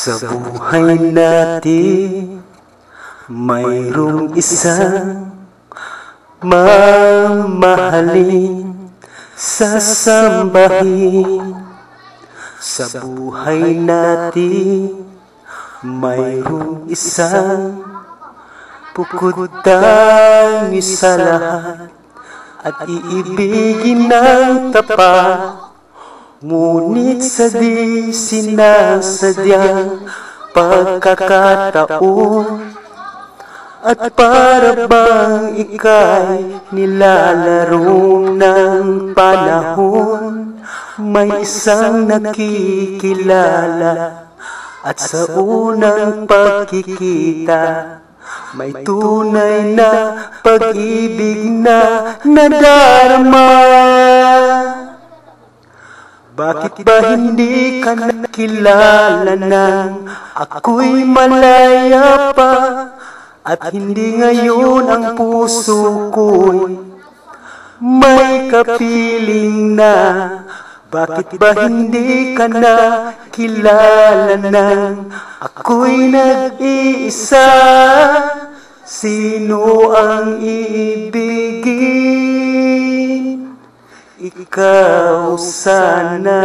Sa buhay natin, mayroong isang mamahalin, sasambahin. Sa buhay natin, mayroong isang puputangin sa lahat at iibigin ng tapat. Ngunit sa di sinasadyang pagkakataon at para bang ika'y nilalaro ng panahon, may isang nakikilala at sa unang pagkikita may tunay na pag-ibig na nadarama. Bakit ba hindi ka nakilala nang ako'y malaya pa? At hindi ngayon ang puso ko'y may kapiling na? Bakit ba hindi ka nakilala nang ako'y nag-iisa? Sino ang iibigin? Ikaw sana.